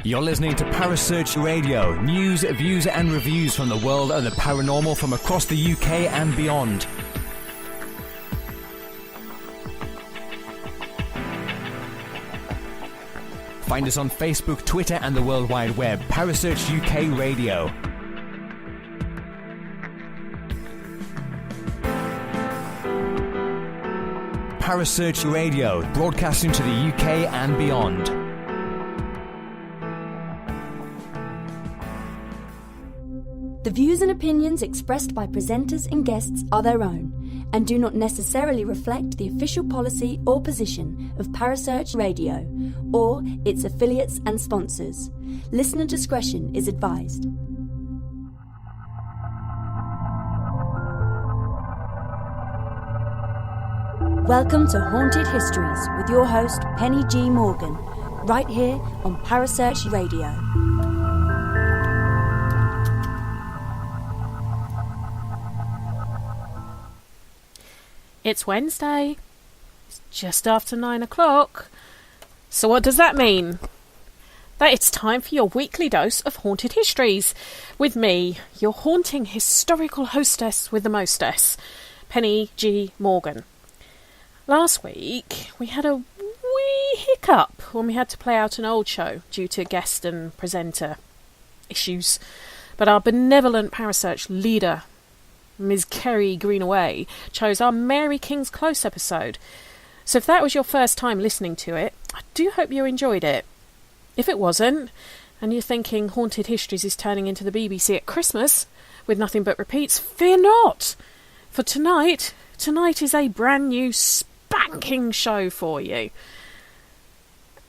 You're listening to Parasearch Radio, news, views and reviews from the world of the paranormal from across the UK and beyond. Find us on Facebook, Twitter and the World Wide Web. Parasearch UK Radio. Parasearch Radio, broadcasting to the UK and beyond. The views and opinions expressed by presenters and guests are their own and do not necessarily reflect the official policy or position of Parasearch Radio or its affiliates and sponsors. Listener discretion is advised. Welcome to Haunted Histories with your host Penny G. Morgan, right here on Parasearch Radio. It's Wednesday. It's just after 9 o'clock. So what does that mean? That it's time for your weekly dose of Haunted Histories with me, your haunting historical hostess with the mostess, Penny G. Morgan. Last week we had a wee hiccup when we had to play out an old show due to guest and presenter issues. But our benevolent Parasearch leader, Ms. Kerry Greenaway, chose our Mary King's Close episode. So if that was your first time listening to it, I do hope you enjoyed it. If it wasn't, and you're thinking Haunted Histories is turning into the BBC at Christmas with nothing but repeats, fear not! For tonight is a brand new spanking show for you.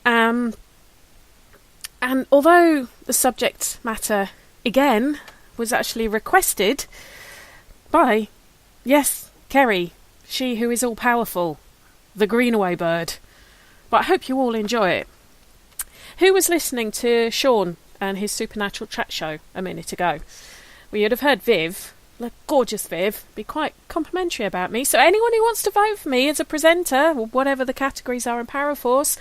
And although the subject matter, again, was actually requested by, yes, Kerry, she who is all-powerful, the Greenaway bird. But I hope you all enjoy it. Who was listening to Sean and his supernatural chat show a minute ago? Well, you'd have heard Viv, the gorgeous Viv, be quite complimentary about me. So anyone who wants to vote for me as a presenter, or whatever the categories are in Paraforce,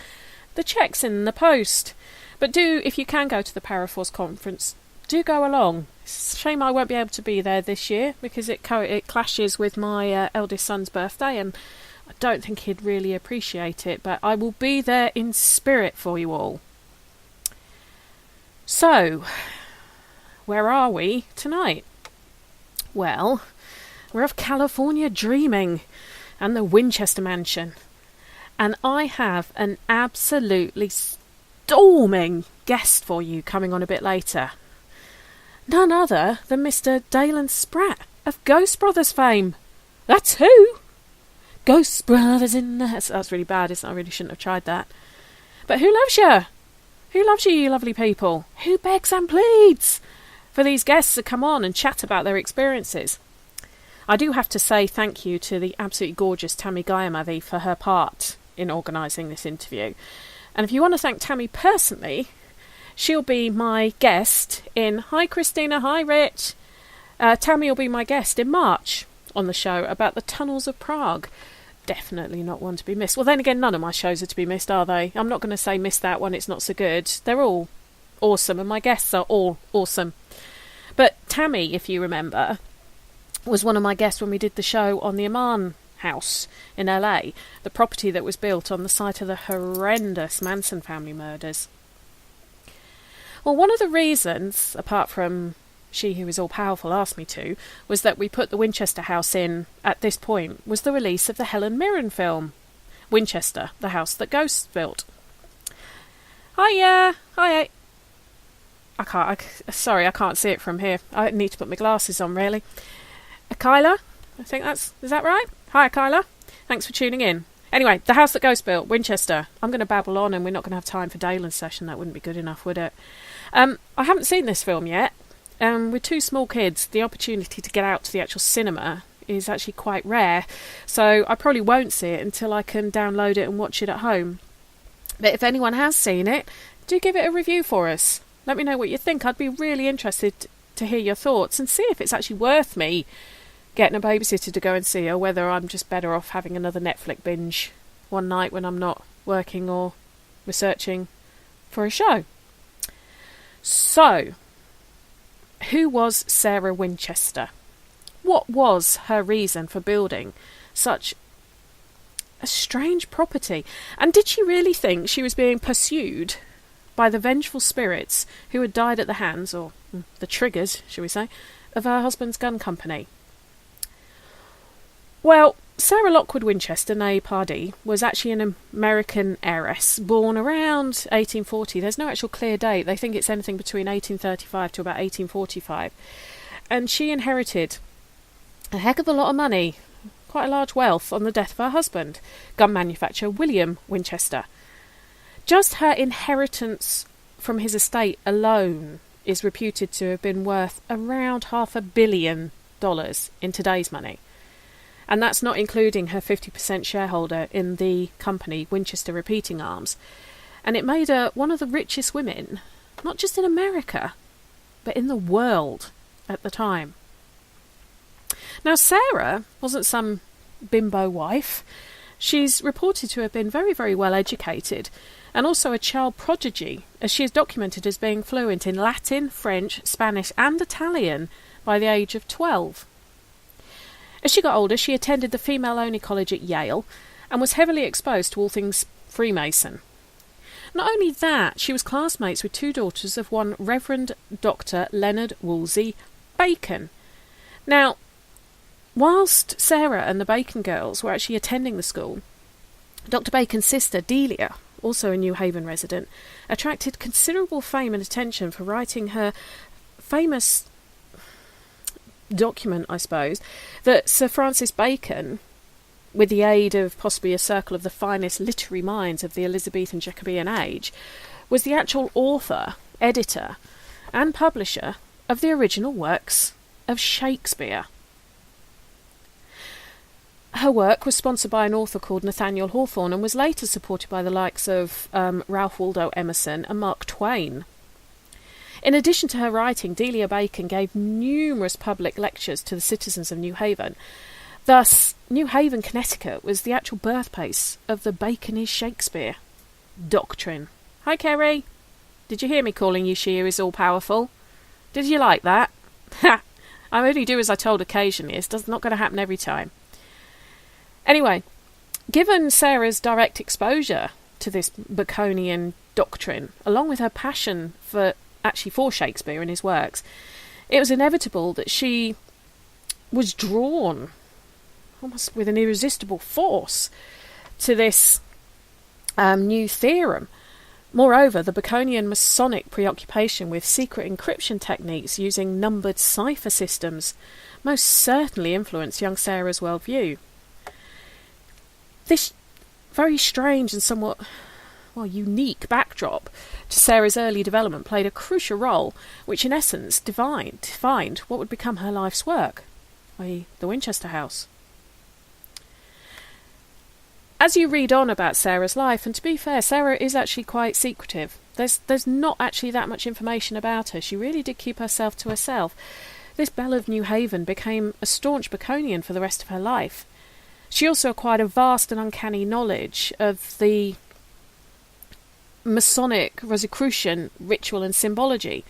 the check's in the post. But do, if you can go to the Paraforce conference, do go along. It's a shame I won't be able to be there this year because it clashes with my eldest son's birthday and I don't think he'd really appreciate it, but I will be there in spirit for you all. So, where are we tonight? Well, we're off California dreaming and the Winchester Mansion. And I have an absolutely storming guest for you coming on a bit later. None other than Mr. Dalen Spratt of Ghost Brothers fame. That's who! Ghost Brothers in the... That's really bad, isn't it? I really shouldn't have tried that. But who loves you? Who loves you, you lovely people? Who begs and pleads for these guests to come on and chat about their experiences? I do have to say thank you to the absolutely gorgeous Tammy Guyamavi for her part in organising this interview. And if you want to thank Tammy personally, she'll be my guest in... Hi Christina, hi Rich. Tammy will be my guest in March on the show about the tunnels of Prague. Definitely not one to be missed. Well, then again, none of my shows are to be missed, are they? I'm not going to say miss that one, it's not so good. They're all awesome, and my guests are all awesome. But Tammy, if you remember, was one of my guests when we did the show on the Aman house in LA, the property that was built on the site of the horrendous Manson family murders. Well, one of the reasons, apart from she who is all-powerful asked me to, was that we put the Winchester house in, at this point, was the release of the Helen Mirren film, Winchester, the house that ghosts built. Hi. Sorry, I can't see it from here. I need to put my glasses on, really. Kyla? Is that right? Hi, Kyla. Thanks for tuning in. Anyway, the house that ghosts built, Winchester. I'm going to babble on and we're not going to have time for Dalen's session. That wouldn't be good enough, would it? I haven't seen this film yet. With two small kids, the opportunity to get out to the actual cinema is actually quite rare. So I probably won't see it until I can download it and watch it at home. But if anyone has seen it, do give it a review for us. Let me know what you think. I'd be really interested to hear your thoughts and see if it's actually worth me getting a babysitter to go and see her, whether I'm just better off having another Netflix binge one night when I'm not working or researching for a show. So, who was Sarah Winchester? What was her reason for building such a strange property? And did she really think she was being pursued by the vengeful spirits who had died at the hands, or the triggers, shall we say, of her husband's gun company? Well, Sarah Lockwood Winchester, née Pardee, was actually an American heiress, born around 1840. There's no actual clear date. They think it's anything between 1835 to about 1845. And she inherited a heck of a lot of money, quite a large wealth, on the death of her husband, gun manufacturer William Winchester. Just her inheritance from his estate alone is reputed to have been worth around $500 million in today's money. And that's not including her 50% shareholder in the company Winchester Repeating Arms. And it made her one of the richest women, not just in America, but in the world at the time. Now, Sarah wasn't some bimbo wife. She's reported to have been very, very well educated, and also a child prodigy, as she is documented as being fluent in Latin, French, Spanish and Italian by the age of 12. As she got older, she attended the female-only college at Yale and was heavily exposed to all things Freemason. Not only that, she was classmates with two daughters of one Reverend Dr. Leonard Woolsey Bacon. Now, whilst Sarah and the Bacon girls were actually attending the school, Dr. Bacon's sister, Delia, also a New Haven resident, attracted considerable fame and attention for writing her famous document, I suppose, that Sir Francis Bacon, with the aid of possibly a circle of the finest literary minds of the Elizabethan Jacobean age, was the actual author, editor, and publisher of the original works of Shakespeare. Her work was sponsored by an author called Nathaniel Hawthorne and was later supported by the likes of Ralph Waldo Emerson and Mark Twain. In addition to her writing, Delia Bacon gave numerous public lectures to the citizens of New Haven. Thus, New Haven, Connecticut was the actual birthplace of the Bacon is Shakespeare doctrine. Hi, Kerry. Did you hear me calling you she is all-powerful? Did you like that? Ha! I only do as I told occasionally. It's not going to happen every time. Anyway, given Sarah's direct exposure to this Baconian doctrine, along with her passion for Shakespeare and his works, it was inevitable that she was drawn, almost with an irresistible force, to this new theorem. Moreover, the Baconian Masonic preoccupation with secret encryption techniques using numbered cipher systems most certainly influenced young Sarah's worldview. This very strange and somewhat unique backdrop to Sarah's early development played a crucial role, which in essence defined what would become her life's work, i.e. the Winchester House. As you read on about Sarah's life, and to be fair, Sarah is actually quite secretive. There's not actually that much information about her. She really did keep herself to herself. This belle of New Haven became a staunch Baconian for the rest of her life. She also acquired a vast and uncanny knowledge of the Masonic Rosicrucian ritual and symbology.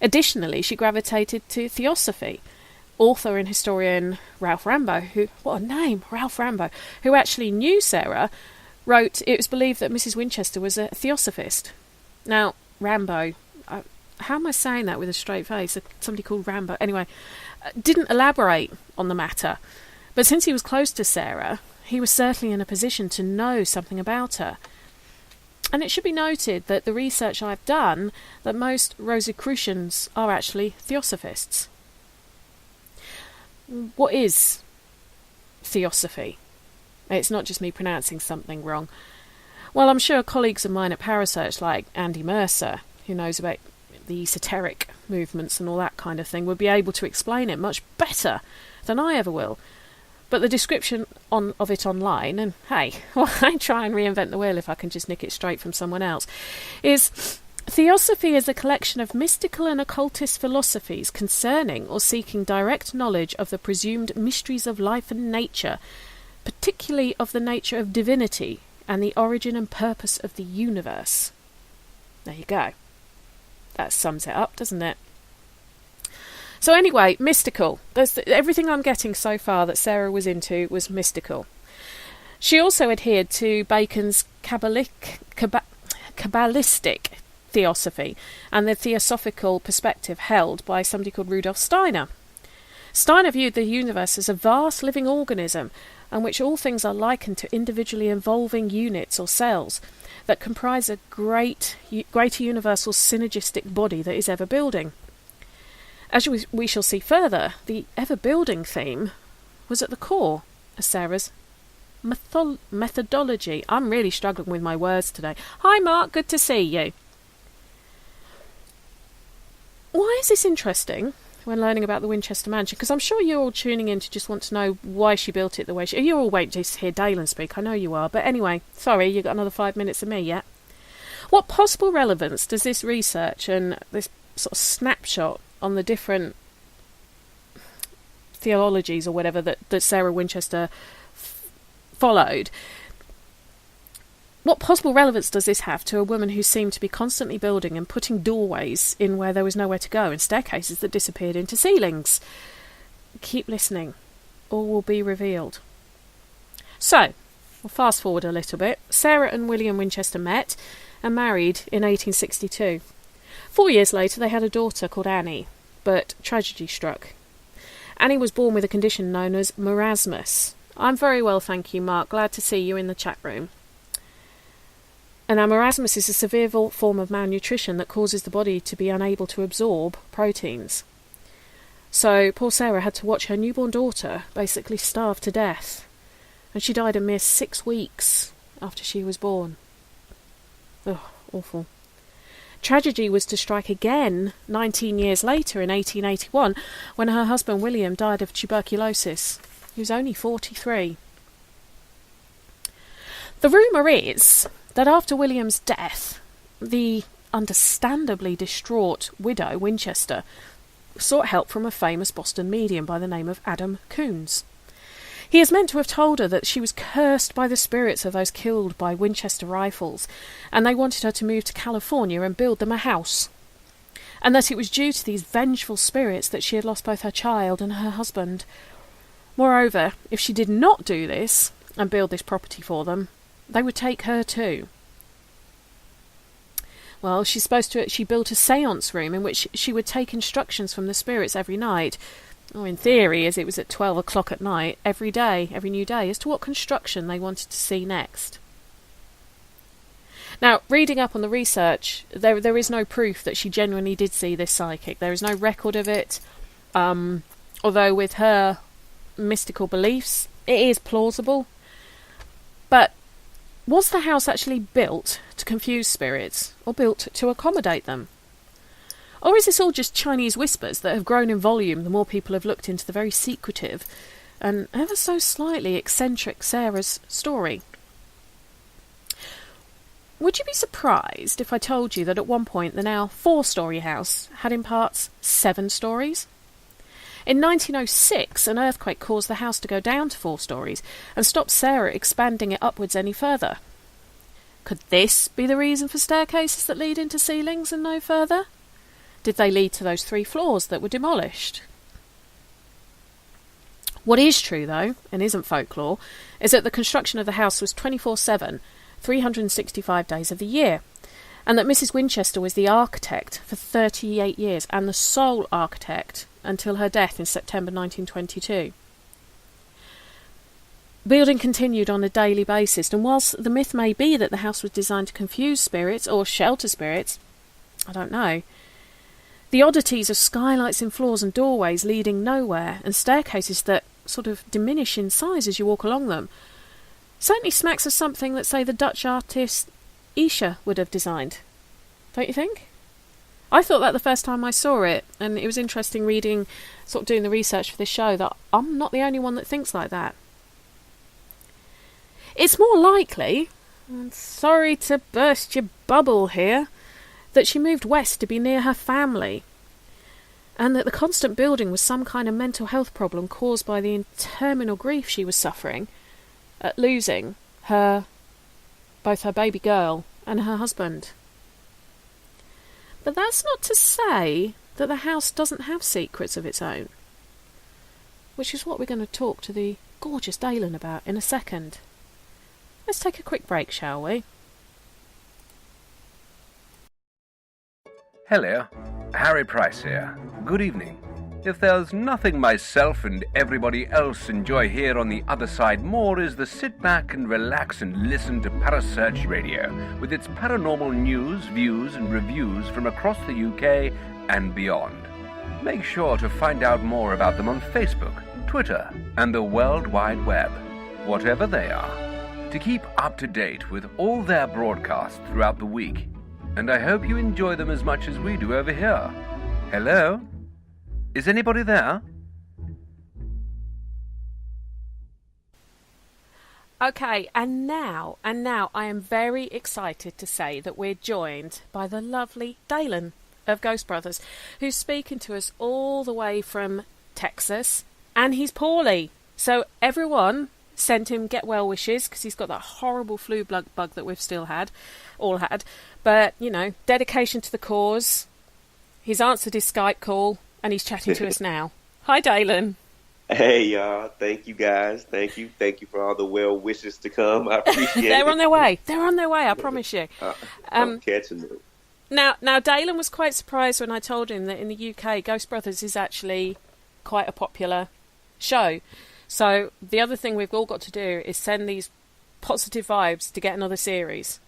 Additionally, she gravitated to theosophy. Author and historian Ralph Rambo, Ralph Rambo, who actually knew Sarah, wrote, "It was believed that Mrs. Winchester was a theosophist." Now, Rambo, how am I saying that with a straight face? Somebody called Rambo. Anyway, didn't elaborate on the matter. But since he was close to Sarah, he was certainly in a position to know something about her. And it should be noted that the research I've done, that most Rosicrucians are actually theosophists. What is theosophy? It's not just me pronouncing something wrong. Well, I'm sure colleagues of mine at Parasearch, like Andy Mercer, who knows about the esoteric movements and all that kind of thing, would be able to explain it much better than I ever will. But the description of it online, and hey, I try and reinvent the wheel if I can just nick it straight from someone else, is Theosophy is a collection of mystical and occultist philosophies concerning or seeking direct knowledge of the presumed mysteries of life and nature, particularly of the nature of divinity and the origin and purpose of the universe. There you go. That sums it up, doesn't it? So anyway, mystical. Everything I'm getting so far that Sarah was into was mystical. She also adhered to Bacon's Kabbalistic theosophy and the theosophical perspective held by somebody called Rudolf Steiner. Steiner viewed the universe as a vast living organism in which all things are likened to individually evolving units or cells that comprise a greater universal synergistic body that is ever building. As we shall see further, the ever-building theme was at the core of Sarah's methodology. I'm really struggling with my words today. Hi, Mark. Good to see you. Why is this interesting when learning about the Winchester Mansion? Because I'm sure you're all tuning in to just want to know why she built it the way she... You're all waiting to hear Dalen speak. I know you are. But anyway, sorry, you've got another 5 minutes of me yet. What possible relevance does this research and this sort of snapshot on the different theologies or whatever that Sarah Winchester followed, what possible relevance does this have to a woman who seemed to be constantly building and putting doorways in where there was nowhere to go and staircases that disappeared into ceilings? Keep listening. All will be revealed. So, we'll fast forward a little bit. Sarah and William Winchester met and married in 1862. 4 years later, they had a daughter called Annie, but tragedy struck. Annie was born with a condition known as marasmus. I'm very well, thank you, Mark. Glad to see you in the chat room. And marasmus is a severe form of malnutrition that causes the body to be unable to absorb proteins. So poor Sarah had to watch her newborn daughter basically starve to death. And she died a mere 6 weeks after she was born. Oh, awful. Tragedy was to strike again 19 years later in 1881 when her husband William died of tuberculosis. He was only 43. The rumour is that after William's death, the understandably distraught widow Winchester sought help from a famous Boston medium by the name of Adam Coons. He is meant to have told her that she was cursed by the spirits of those killed by Winchester rifles, and they wanted her to move to California and build them a house, and that it was due to these vengeful spirits that she had lost both her child and her husband. Moreover, if she did not do this and build this property for them, they would take her too. Well, she built a séance room in which she would take instructions from the spirits every night, or in theory, as it was at 12 o'clock at night, every new day, as to what construction they wanted to see next. Now, reading up on the research, there is no proof that she genuinely did see this psychic. There is no record of it, although with her mystical beliefs, it is plausible. But was the house actually built to confuse spirits, or built to accommodate them? Or is this all just Chinese whispers that have grown in volume the more people have looked into the very secretive and ever so slightly eccentric Sarah's story? Would you be surprised if I told you that at one point the now 4-storey house had in parts 7 stories? In 1906, an earthquake caused the house to go down to 4 stories and stopped Sarah expanding it upwards any further. Could this be the reason for staircases that lead into ceilings and no further? Did they lead to those 3 floors that were demolished? What is true, though, and isn't folklore, is that the construction of the house was 24/7, 365 days of the year, and that Mrs. Winchester was the architect for 38 years and the sole architect until her death in September 1922. Building continued on a daily basis, and whilst the myth may be that the house was designed to confuse spirits or shelter spirits, I don't know. The oddities of skylights in floors and doorways leading nowhere, and staircases that sort of diminish in size as you walk along them, certainly smacks of something that, say, the Dutch artist Escher would have designed. Don't you think? I thought that the first time I saw it, and it was interesting reading, sort of doing the research for this show, that I'm not the only one that thinks like that. It's more likely, and sorry to burst your bubble here, that she moved west to be near her family, and that the constant building was some kind of mental health problem caused by the terminal grief she was suffering at losing both her baby girl and her husband. But that's not to say that the house doesn't have secrets of its own, which is what we're going to talk to the gorgeous Dalen about in a second. Let's take a quick break, shall we? Hello, Harry Price here. Good evening. If there's nothing myself and everybody else enjoy here on the other side more is the sit back and relax and listen to Parasearch Radio with its paranormal news, views and reviews from across the UK and beyond. Make sure to find out more about them on Facebook, Twitter and the World Wide Web, whatever they are, to keep up to date with all their broadcasts throughout the week. And I hope you enjoy them as much as we do over here. Hello? Is anybody there? Okay, and now I am very excited to say that we're joined by the lovely Dalen of Ghost Brothers, who's speaking to us all the way from Texas, and he's poorly. So everyone send him get well wishes, because he's got that horrible flu bug that we've all had. But, you know, dedication to the cause. He's answered his Skype call, and he's chatting to us now. Hi, Dalen. Hey, y'all. Thank you, guys. Thank you for all the well wishes to come. I appreciate it. They're on their way. I promise you. I'm catching them. Now, Dalen was quite surprised when I told him that in the UK, Ghost Brothers is actually quite a popular show. So the other thing we've all got to do is send these positive vibes to get another series.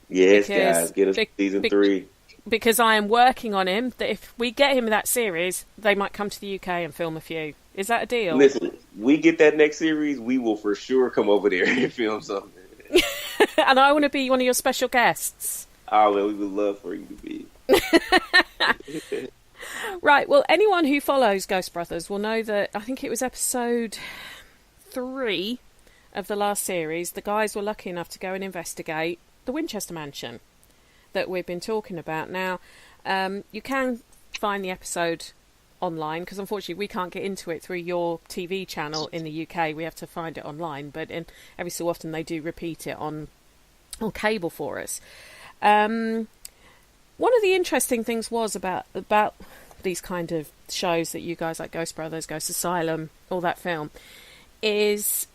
Yes, guys, get us season 3. Because I am working on him, that if we get him that series, they might come to the UK and film a few. Is that a deal? Listen, we get that next series, we will for sure come over there and film something. And I want to be one of your special guests. Oh, well, we would love for you to be. Right, well, anyone who follows Ghost Brothers will know that I think it was episode 3 of the last series, the guys were lucky enough to go and investigate the Winchester mansion that we've been talking about. Now, you can find the episode online, because unfortunately we can't get into it through your TV channel in the UK. We have to find it online, but every so often they do repeat it on cable for us. One of the interesting things was about these kind of shows that you guys like Ghost Brothers, Ghost Asylum, all that film, is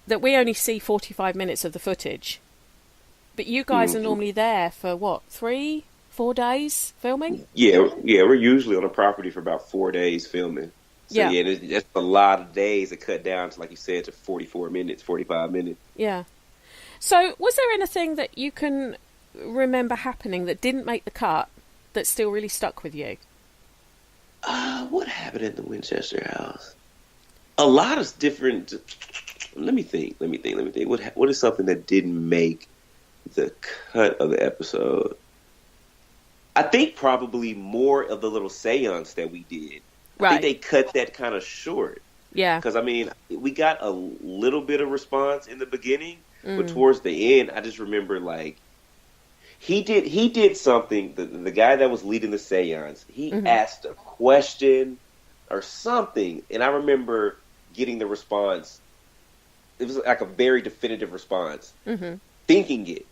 that we only see 45 minutes of the footage. But you guys are normally there for, what, 3-4 days filming? Yeah, we're usually on a property for about 4 days filming. So, yeah, that's a lot of days to cut down to, like you said, to 44 minutes, 45 minutes. Yeah. So was there anything that you can remember happening that didn't make the cut that still really stuck with you? What happened in the Winchester house? A lot of different... Let me think. What is something that didn't make the cut of the episode? I think probably more of the little seance that we did. Right. I think they cut that kind of short. Yeah. Because, I mean, we got a little bit of response in the beginning, but towards the end, I just remember, like, he did something, the guy that was leading the seance, he asked a question or something, and I remember getting the response. It was like a very definitive response, thinking it,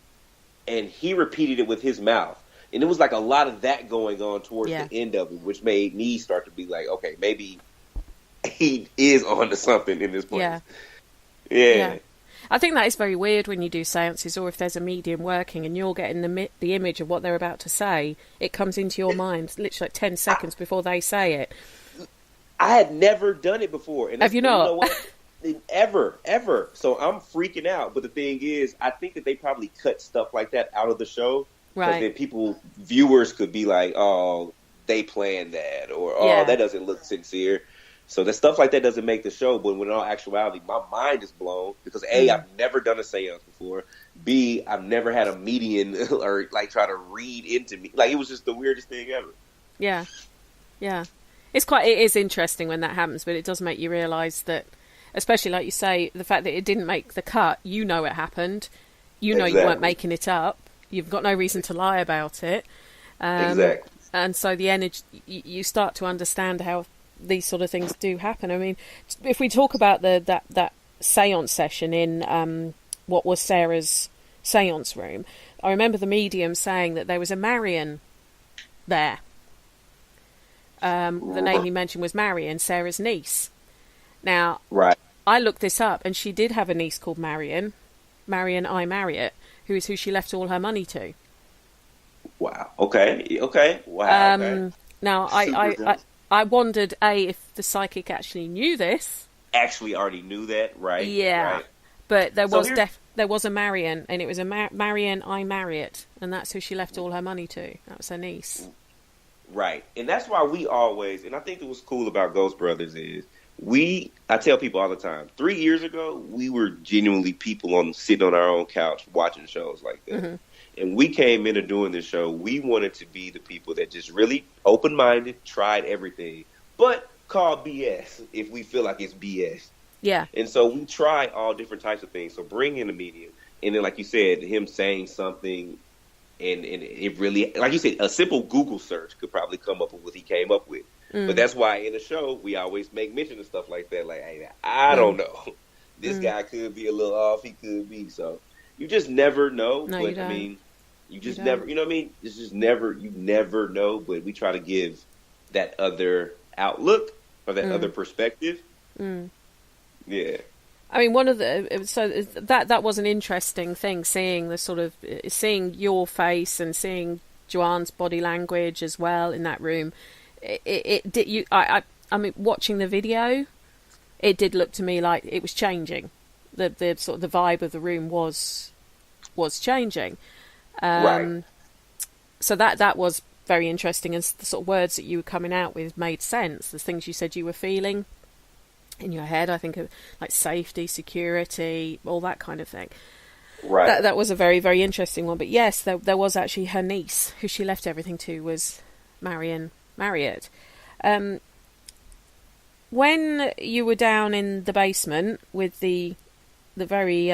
and he repeated it with his mouth. And it was like a lot of that going on towards the end of it, which made me start to be like, okay, maybe he is on to something in this place. Yeah. I think that is very weird when you do seances, or if there's a medium working and you're getting the image of what they're about to say, it comes into your mind literally like 10 seconds before they say it. I had never done it before. And have you not? You know what? Ever. So I'm freaking out. But the thing is, I think that they probably cut stuff like that out of the show. Right. Then viewers could be like, oh, they planned that, or oh, that doesn't look sincere. So the stuff like that doesn't make the show. But when in all actuality, my mind is blown because A, I've never done a seance before. B, I've never had a medium or like try to read into me. Like, it was just the weirdest thing ever. Yeah. It is interesting when that happens, but it does make you realise that, especially like you say, the fact that it didn't make the cut, you know it happened. You know you weren't making it up. You've got no reason to lie about it. Exactly. And so the energy, you start to understand how these sort of things do happen. I mean, if we talk about that seance session in what was Sarah's seance room, I remember the medium saying that there was a Marion there. The name he mentioned was Marion, Sarah's niece. Now, Right. I looked this up, and she did have a niece called Marion I Marriott, who is who she left all her money to. Wow. Okay. Wow. Okay. Now, I wondered, if the psychic actually knew this. Actually already knew that, right? Yeah. Right. But there was a Marion, and it was a Marion I Marriott, and that's who she left all her money to. That was her niece. Right. And that's why we always, and I think what's cool about Ghost Brothers is I tell people all the time, 3 years ago, we were genuinely people sitting on our own couch watching shows like that. Mm-hmm. And we came into doing this show, we wanted to be the people that just really open-minded, tried everything, but call BS if we feel like it's BS. Yeah. And so we try all different types of things. So bring in a medium. And then, like you said, him saying something, and it really, like you said, a simple Google search could probably come up with what he came up with. But that's why in the show, we always make mention of stuff like that. Like, hey, I don't know. This guy could be a little off. He could be. So you just never know. No, but, you don't. I mean, you just never, you know what I mean? It's just never, you never know. But we try to give that other outlook or that other perspective. Yeah. I mean, that was an interesting thing, seeing seeing your face and seeing Joanne's body language as well in that room. I mean, watching the video, it did look to me like it was changing. The sort of the vibe of the room was changing. Right. So that was very interesting, and the sort of words that you were coming out with made sense. The things you said you were feeling in your head, I think, of like safety, security, all that kind of thing. Right. That was a very, very interesting one. But yes, there was actually her niece, who she left everything to, was Marion Marriott. When you were down in the basement with the very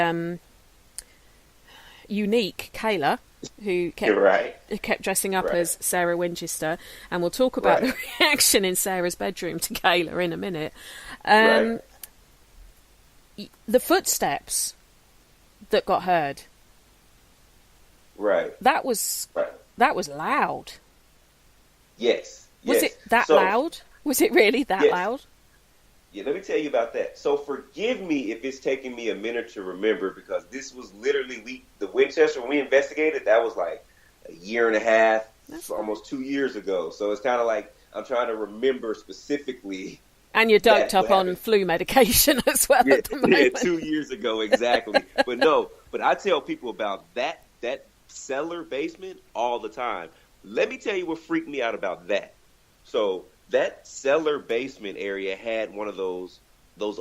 unique Kayla, who kept dressing up as Sarah Winchester, and we'll talk about the reaction in Sarah's bedroom to Kayla in a minute. The footsteps that got heard. Right. That was loud. Yes. Was it that loud? Was it really that loud? Yeah, let me tell you about that. So forgive me if it's taking me a minute to remember, because this was literally, the Winchester, when we investigated, that was like a year and a half, almost 2 years ago. So it's kind of like I'm trying to remember specifically. And you're doped up on flu medication as well at the moment. Yeah, 2 years ago, exactly. But I tell people about that cellar basement all the time. Let me tell you what freaked me out about that. So that cellar basement area had one of those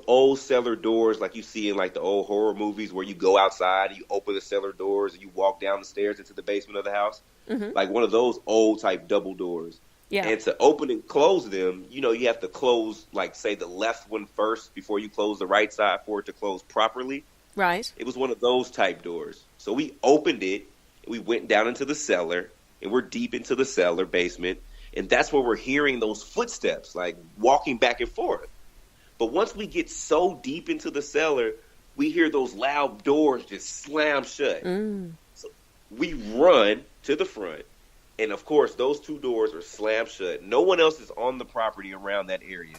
old cellar doors like you see in like the old horror movies, where you go outside, you open the cellar doors, and you walk down the stairs into the basement of the house. Mm-hmm. Like one of those old type double doors. Yeah. And to open and close them, you have to close, like, say, the left one first before you close the right side for it to close properly. Right. It was one of those type doors. So we opened it, and we went down into the cellar, and we're deep into the cellar basement. And that's where we're hearing those footsteps, like walking back and forth. But once we get so deep into the cellar, we hear those loud doors just slam shut. So we run to the front. And, of course, those two doors are slammed shut. No one else is on the property around that area.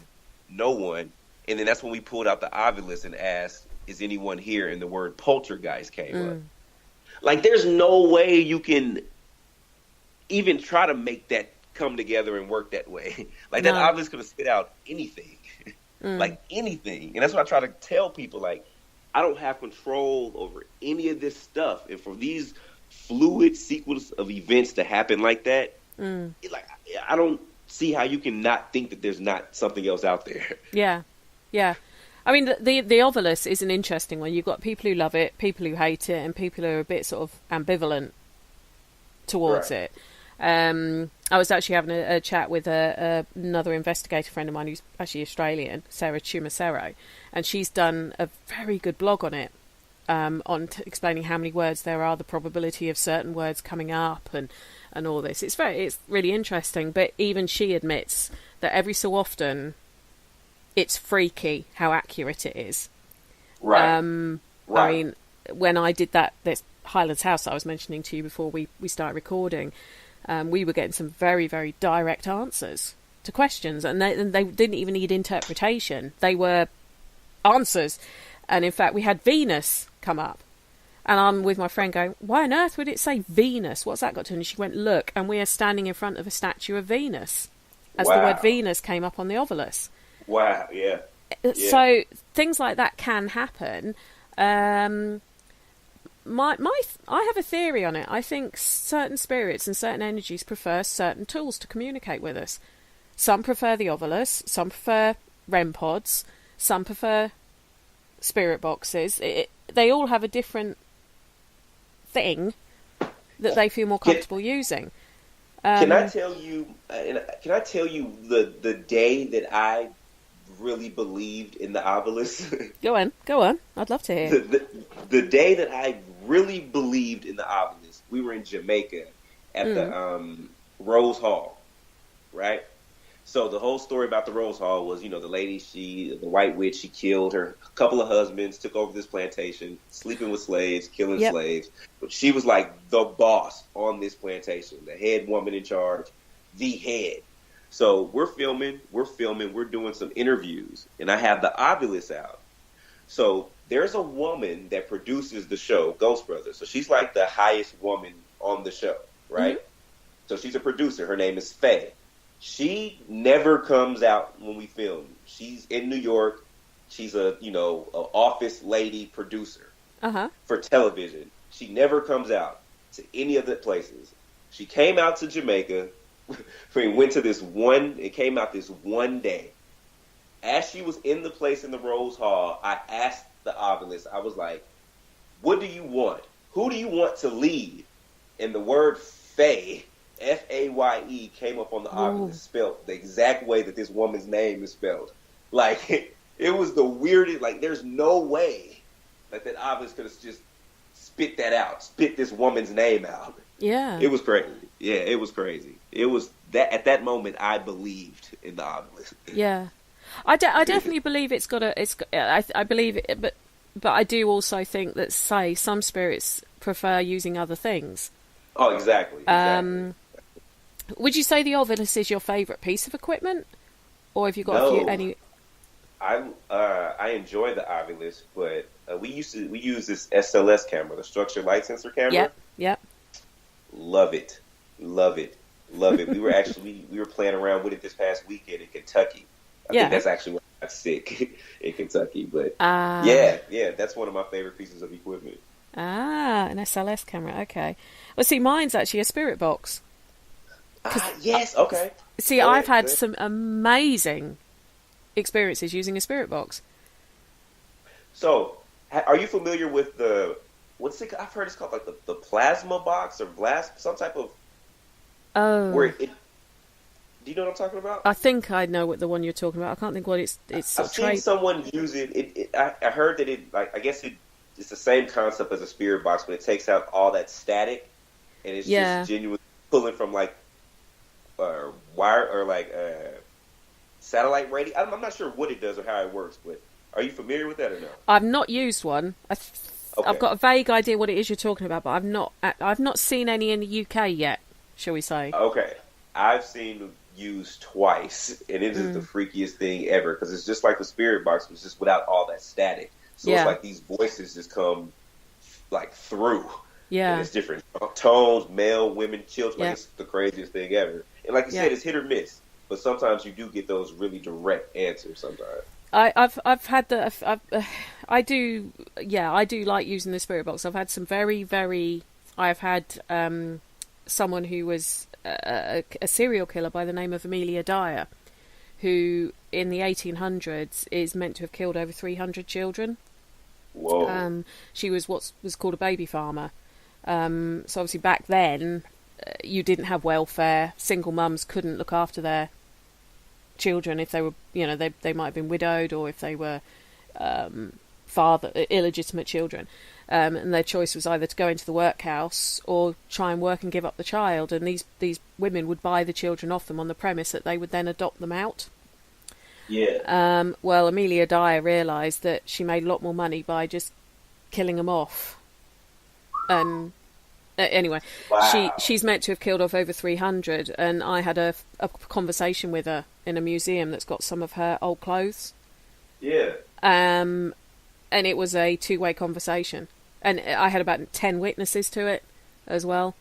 No one. And then that's when we pulled out the Ovilus and asked, is anyone here? And the word poltergeist came up. Like, there's no way you can even try to make that come together and work that way. Like, that Ovilus could have spit out anything. Like, anything. And that's what I try to tell people. Like, I don't have control over any of this stuff. And for these fluid sequence of events to happen like that, I don't see how you can not think that there's not something else out there. Yeah. I mean, the Ovilus is an interesting one. You've got people who love it, people who hate it, and people who are a bit sort of ambivalent towards it. I was actually having a chat with another investigator friend of mine who's actually Australian, Sarah Winchester, and she's done a very good blog on it. Explaining how many words there are, the probability of certain words coming up, and and all this. It's really interesting, but even she admits that every so often it's freaky how accurate it is. Right. Right. I mean, when I did this Highlands House I was mentioning to you before we started recording, we were getting some very, very direct answers to questions, and they didn't even need interpretation. They were answers. And in fact, we had Venus come up, and I'm with my friend going, why on earth would it say Venus? What's that got to do? And she went, look, and we are standing in front of a statue of Venus, as the word Venus came up on the obelisk. Wow, yeah. So things like that can happen. I have a theory on it. I think certain spirits and certain energies prefer certain tools to communicate with us. Some prefer the obelisk, some prefer REM pods, some prefer spirit boxes. They all have a different thing that they feel more comfortable using. Can I tell you? Can I tell you the day that I really believed in the obelisk? Go on. I'd love to hear. The day that I really believed in the obelisk, we were in Jamaica at the Rose Hall, right? So the whole story about the Rose Hall was, the lady, the white witch, she killed her couple of husbands, took over this plantation, sleeping with slaves, killing slaves. But she was like the boss on this plantation, the head woman in charge, the head. So we're filming, we're doing some interviews, and I have the obelisk out. So there's a woman that produces the show, Ghost Brothers. So she's like the highest woman on the show, right? Mm-hmm. So she's a producer. Her name is Faye. She never comes out when we film. She's in New York. She's a office lady producer for television. She never comes out to any of the places. She came out to Jamaica. Went to this one. It came out this one day. As she was in the place in the Rose Hall, I asked the obelisk. I was like, "What do you want? Who do you want to lead?" And the word Faye, Faye, came up on the obelisk, spelled the exact way that this woman's name is spelled. Like, it was the weirdest. Like, there's no way that obelisk could have just spit that out, spit this woman's name out. Yeah, it was crazy. Yeah, it was crazy. It was that at that moment I believed in the obelisk. Yeah, I definitely believe it's got a. I believe it, but I do also think that some spirits prefer using other things. Oh, exactly. Would you say the obelisk is your favourite piece of equipment, or have you got any? I enjoy the obelisk, but we use this SLS camera, the structured light sensor camera. Yep. Love it. We were playing around with it this past weekend in Kentucky. I think that's actually when I got sick in Kentucky. But that's one of my favorite pieces of equipment. An SLS camera. Okay. Well, see, mine's actually a spirit box. Yes. Okay. See, I've had some amazing experiences using a spirit box. So, are you familiar with I've heard it's called like the plasma box or some type of. Oh. Do you know what I'm talking about? I think I know what the one you're talking about. I can't think what it's. I've seen someone use it. I heard that I guess it's the same concept as a spirit box, but it takes out all that static, and it's just genuinely pulling from like wire or like satellite radio. I'm not sure what it does or how it works, but are you familiar with that or no? I've not used one. I've got a vague idea what it is you're talking about, but I've not seen any in the UK yet, shall we say? Okay, I've seen them used twice, and it is the freakiest thing ever because it's just like the spirit box, but it's just without all that static. So it's like these voices just come like through. Yeah, and it's different tones, male, women, children. Like, it's the craziest thing ever. And like you said, it's hit or miss, but sometimes you do get those really direct answers. Sometimes. I've had I do like using the spirit box. I've had some I've had someone who was a serial killer by the name of Amelia Dyer, who in the 1800s is meant to have killed over 300 children. Whoa. She was what was called a baby farmer. So obviously back then you didn't have welfare. Single mums couldn't look after their children if they were, they might have been widowed, or if they were illegitimate children. And their choice was either to go into the workhouse or try and work and give up the child. And these women would buy the children off them on the premise that they would then adopt them out. Yeah. Well, Amelia Dyer realised that she made a lot more money by just killing them off. Anyway, Wow. she's meant to have killed off over 300, and I had a conversation with her in a museum that's got some of her old clothes. Yeah. And it was a two-way conversation. And I had about 10 witnesses to it as well.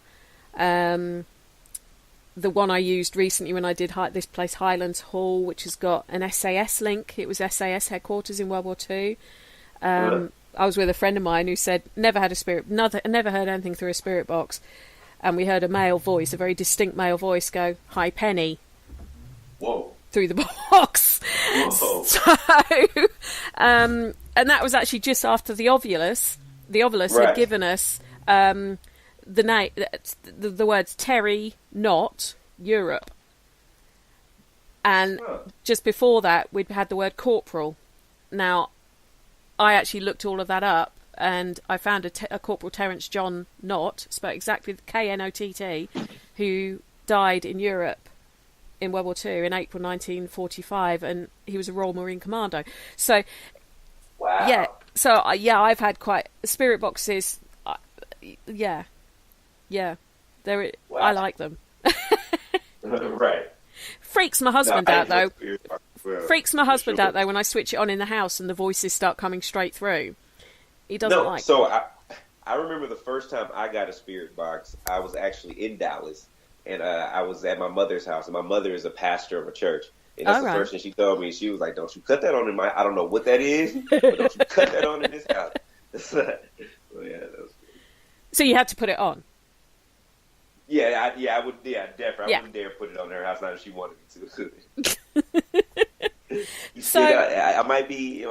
The one I used recently when I did this place, Highlands Hall, which has got an SAS link. It was SAS headquarters in World War II. I was with a friend of mine who said never heard anything through a spirit box. And we heard a male voice, a very distinct male voice, go, "Hi, Penny." Whoa. Through the box. Whoa. So, and that was actually just after the Ovulus. The Ovulus had given us the name, the words Terry, not Europe. And just before that, we'd had the word corporal. Now, I actually looked all of that up, and I found a Corporal Terence John Knott, spelled exactly Knott, who died in Europe in World War II in April 1945, and he was a Royal Marine Commando. So, Wow. yeah. So, I've had quite spirit boxes. Yeah. They're. Wow. I like them. Right. Freaks my husband No, I out though. hate spirit box as well. Freaks my husband Sure. out though when I switch it on in the house and the voices start coming straight through. He doesn't No, like. so I remember the first time I got a spirit box. I was actually in Dallas, and I was at my mother's house, and my mother is a pastor of a church. And that's the first thing she told me. She was like, "Don't you cut that on in my. I don't know what that is, but don't you cut that on in this house." So, yeah, that was. So you had to put it on. Yeah, I would. Yeah, definitely. Yeah. I wouldn't dare put it on her house, not if she wanted me to. You So- still I might be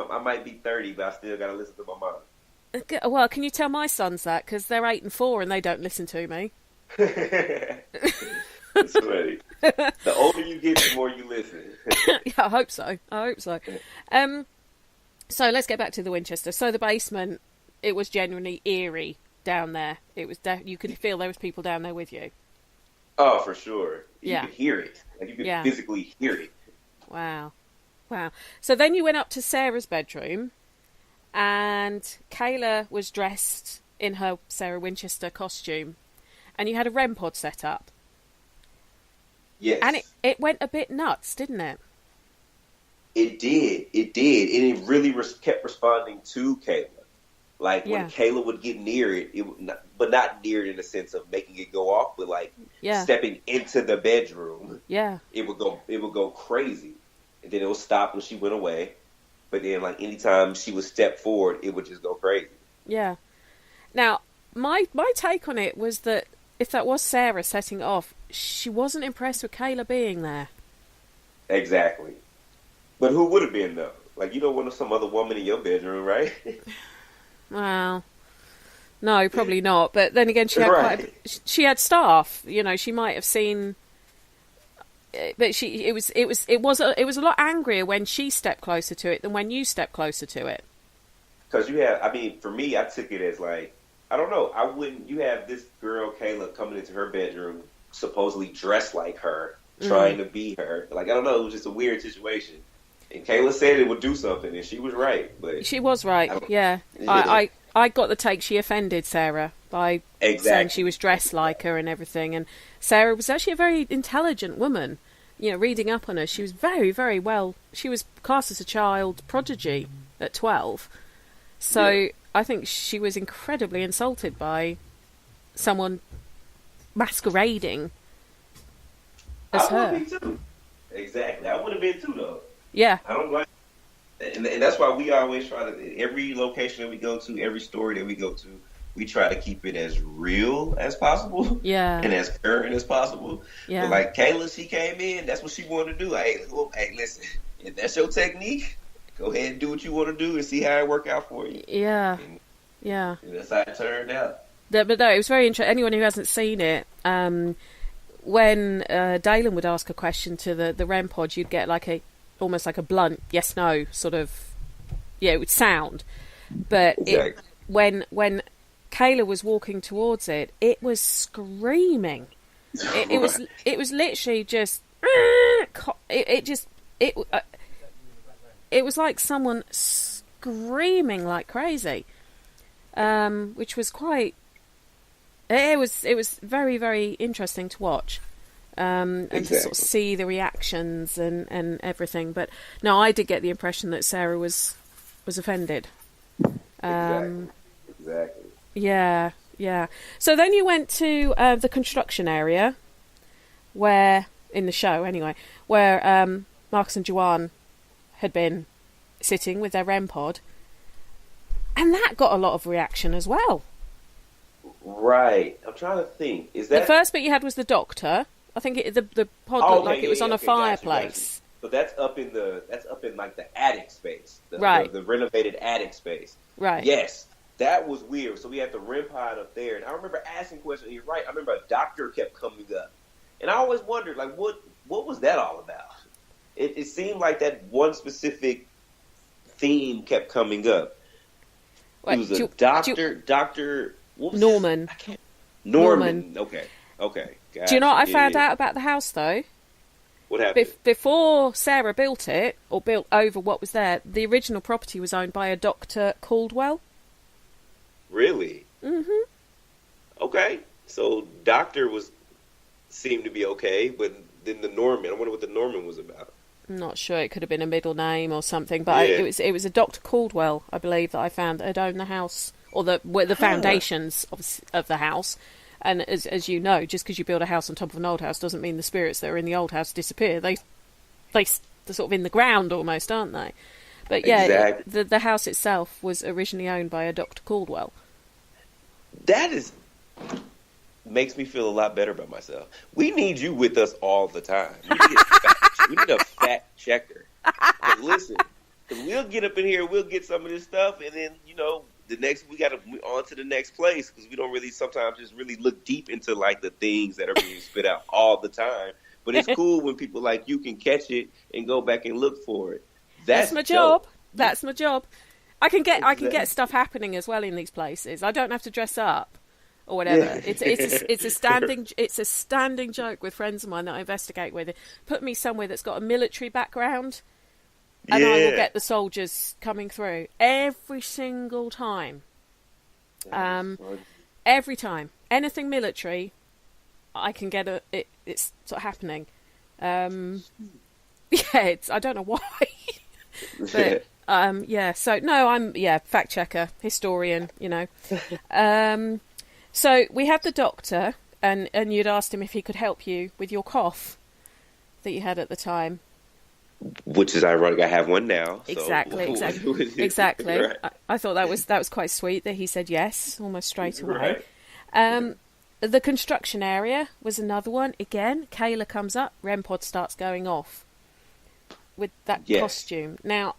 30, but I still got to listen to my mom. Well, can you tell my sons that? Because they're 8 and 4 and they don't listen to me. It's funny. The older you get, the more you listen. Yeah, I hope so. So let's get back to the Winchester. So the basement, it was genuinely eerie down there. It was you could feel there was people down there with you. Oh, for sure. You Yeah. could hear it. Like you could Yeah. physically hear it. Wow. So then you went up to Sarah's bedroom, and Kayla was dressed in her Sarah Winchester costume, and you had a REM pod set up. Yes. And it went a bit nuts, didn't it? It did. And it really kept responding to Kayla. Like when Kayla would get near it, but not near it in the sense of making it go off, but like stepping into the bedroom. Yeah. It would go crazy. And then it would stop when she went away. But then like anytime she would step forward, it would just go crazy. Yeah. Now, my take on it was that if that was Sarah setting it off, she wasn't impressed with Kayla being there. Exactly. But who would have been, though? Like, you don't want some other woman in your bedroom, right? Well, no, probably not. But then again, she had she had staff. You know, she might have seen. But it was a lot angrier when she stepped closer to it than when you stepped closer to it. Because for me, I took it as like, I don't know, you have this girl, Kayla, coming into her bedroom, supposedly dressed like her, trying to be her. Like, I don't know, it was just a weird situation. And Kayla said it would do something, and she was right. But she was right, yeah. I got the take she offended Sarah by saying she was dressed like her and everything. And Sarah was actually a very intelligent woman. You know, reading up on her, she was very, very well. She was cast as a child prodigy at 12. So I think she was incredibly insulted by someone masquerading as her. I would have been too. Exactly. I would have been too, though. Yeah. I don't like and that's why we always try to, every location that we go to, every story that we go to, we try to keep it as real as possible. Yeah. And as current as possible. Yeah. But like Kayla, she came in, that's what she wanted to do. Hey, listen, if that's your technique, go ahead and do what you want to do and see how it work out for you. Yeah. And that's how it turned out. But no, it was very interesting. Anyone who hasn't seen it, when Dalen would ask a question to the REM pod, you'd get like almost like a blunt yes/no sort of, it would sound. But Exactly. when Kayla was walking towards it, it was screaming. It was literally just it was like someone screaming like crazy, which was quite. It was very, very interesting to watch, and to sort of see the reactions and everything. But no, I did get the impression that Sarah was offended. Exactly. Yeah. So then you went to the construction area, where in the show anyway, where Marcus and Joanne had been sitting with their REM pod, and that got a lot of reaction as well. Right. I'm trying to think. Is that the first bit you had was the doctor? I think the pod looked like it was on a fireplace. So that's up in like the attic space, right? The renovated attic space, right? Yes, that was weird. So we had the REM pod up there, and I remember asking questions. You're right. I remember a doctor kept coming up, and I always wondered, like, what was that all about? It seemed like that one specific theme kept coming up. Wait, he was a doctor. What was Norman. Norman. Okay. Gotcha. Do you know what I found out about the house, though? What happened? Before Sarah built it, or built over what was there, the original property was owned by a Dr. Caldwell. Really? Mm-hmm. Okay. So Doctor seemed to be okay, but then the Norman, I wonder what the Norman was about. I'm not sure. It could have been a middle name or something, but it was a Dr. Caldwell, I believe, that I found had owned the house, or the foundations of the house. And as you know, just because you build a house on top of an old house doesn't mean the spirits that are in the old house disappear. They're sort of in the ground almost, aren't they? But yeah, exactly. the house itself was originally owned by a Dr. Caldwell. That makes me feel a lot better about myself. We need you with us all the time. We need a fact checker. Because listen, because we'll get up in here, we'll get some of this stuff, and then, we got to move on to the next place, because we don't really sometimes just really look deep into, like, the things that are being spit out all the time. But it's cool when people like you can catch it and go back and look for it. That's my job. dope. That's my job. I can get stuff happening as well in these places. I don't have to dress up or whatever. Yeah. It's a standing joke with friends of mine that I investigate with. Put me somewhere that's got a military background, and I will get the soldiers coming through every single time. Every time, anything military, I can get it's sort of happening. I don't know why, but So no, I'm fact checker, historian, So we had the doctor, and you'd asked him if he could help you with your cough that you had at the time. Which is ironic. I have one now. So. Exactly. Right. I thought that was quite sweet that he said yes almost straight away. Right. The construction area was another one. Again, Kayla comes up, REM pod starts going off with that costume. Now,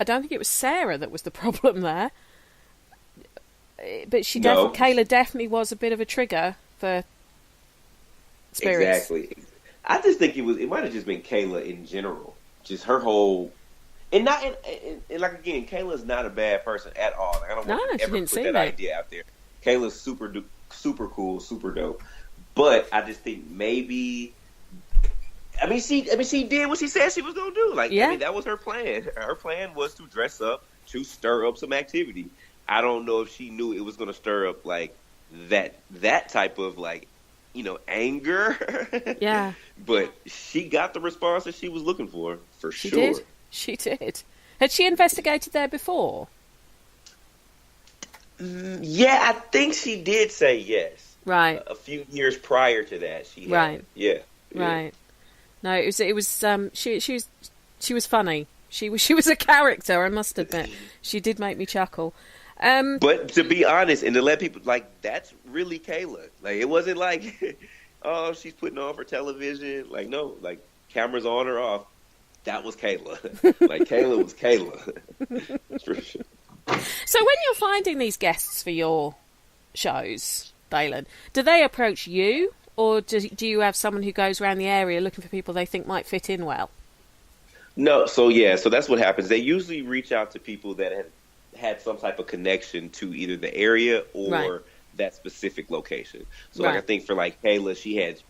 I don't think it was Sarah that was the problem there, but Kayla definitely was a bit of a trigger for spirits. Exactly. I just think it might have just been Kayla in general, just her whole, and like again, Kayla's not a bad person at all. Like, I don't want to ever put that idea out there. Kayla's super cool, super dope, but I just think maybe. She did what she said she was gonna do. Like, that was her plan. Her plan was to dress up to stir up some activity. I don't know if she knew it was gonna stir up like that type of like, anger. Yeah. But she got the response that she was looking for she sure. She did. Had she investigated there before? Yeah, I think she did say yes. Right. A few years prior to that, she had. Right. Yeah. Right. No, it was she was funny. She was a character, I must admit. She did make me chuckle. But to be honest, and to let people, like, that's really Kayla. Like, it wasn't like, oh, she's putting on for television. Like, no, like, cameras on or off. That was Kayla. Like, Kayla was Kayla. For sure. So when you're finding these guests for your shows, Dalen, do they approach you, or do you have someone who goes around the area looking for people they think might fit in well? No, so that's what happens. They usually reach out to people that had some type of connection to either the area or that specific location. So like I think for like Kayla, she had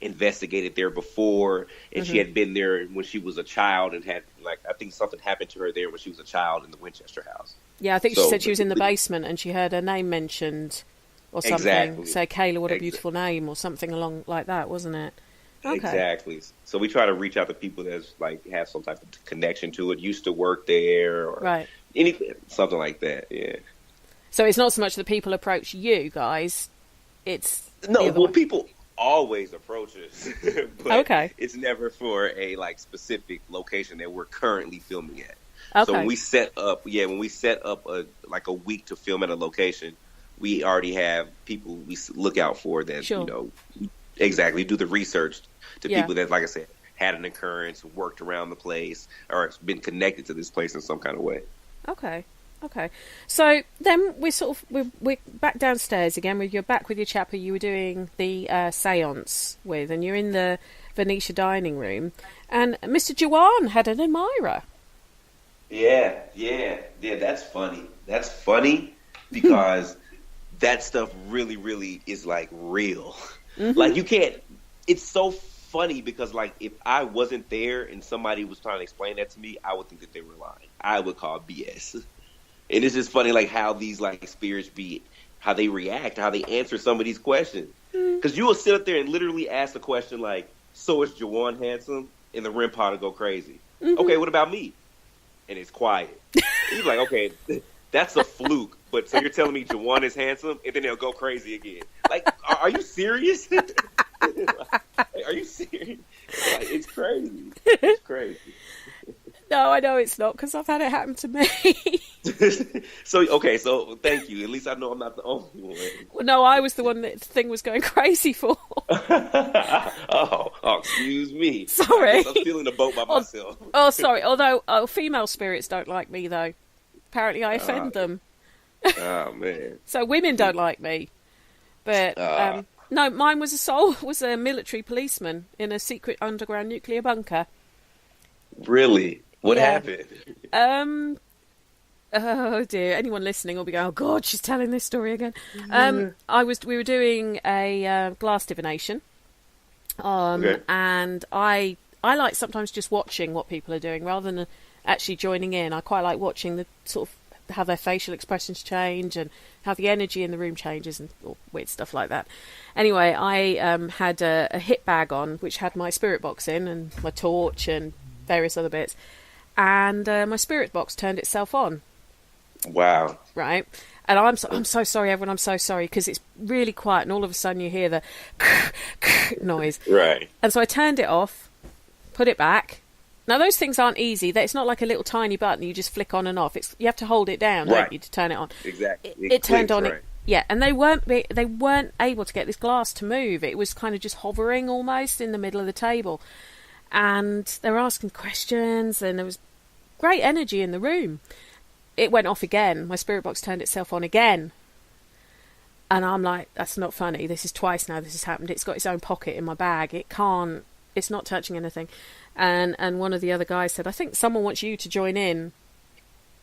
investigated there before, and she had been there when she was a child, and had I think something happened to her there when she was a child in the Winchester house. Yeah, I think she said she was in the basement and she heard her name mentioned or something. Exactly. Say, Kayla, what a beautiful name, or something along like that, wasn't it? Okay. Exactly. So we try to reach out to people that's have some type of connection to it, used to work there, or anything, something like that. Yeah. So it's not so much that people approach you guys; it's people always approach us, but it's never for a specific location that we're currently filming at. So when we set up, a week to film at a location, we already have people we look out for that do the research to people that, like I said, had an occurrence, worked around the place, or been connected to this place in some kind of way. Okay. So then we're back downstairs again. You're back with your chap who you were doing the séance with, and you're in the Venetia dining room, and Mr. Jawan had an admirer. Yeah. That's funny. That's funny because that stuff really, really is real. You can't. It's so funny because if I wasn't there and somebody was trying to explain that to me, I would think that they were lying. I would call BS. And it's just funny, how these spirits how they react, how they answer some of these questions. Because you will sit up there and literally ask the question so is Jawan handsome? And the REM pod will go crazy. Okay, what about me? And it's quiet. He's like, okay, that's a fluke. But so you're telling me Jawan is handsome? And then they'll go crazy again. Are you serious? Are you serious? It's crazy. It's crazy. No, I know it's not, because I've had it happen to me. So thank you. At least I know I'm not the only one. Well, no, I was the one that the thing was going crazy for. oh, excuse me. Sorry. I'm feeling the boat by myself. Sorry. Although female spirits don't like me, though. Apparently I offend them. Oh, man. So women don't like me. But, no, mine was a military policeman in a secret underground nuclear bunker. Really? What happened? Oh dear! Anyone listening will be going, "Oh God, she's telling this story again." We were doing a glass divination, and I like sometimes just watching what people are doing rather than actually joining in. I quite like watching the sort of how their facial expressions change and how the energy in the room changes and weird stuff like that. Anyway, I had a hit bag on which had my spirit box in and my torch and various other bits, and my spirit box turned itself on. Wow. Right. And I'm so sorry, everyone. I'm so sorry, because it's really quiet, and all of a sudden you hear the noise. Right. And so I turned it off, put it back. Now those things aren't easy. It's not like a little tiny button you just flick on and off. You have to hold it down, don't you, to turn it on. Exactly. It turned on. Right. Yeah, and they weren't able to get this glass to move. It was kind of just hovering almost in the middle of the table. And they were asking questions, and there was great energy in the room. It went off again. My spirit box turned itself on again. And I'm like, that's not funny. This is twice now this has happened. It's got its own pocket in my bag. It's not touching anything. And one of the other guys said, I think someone wants you to join in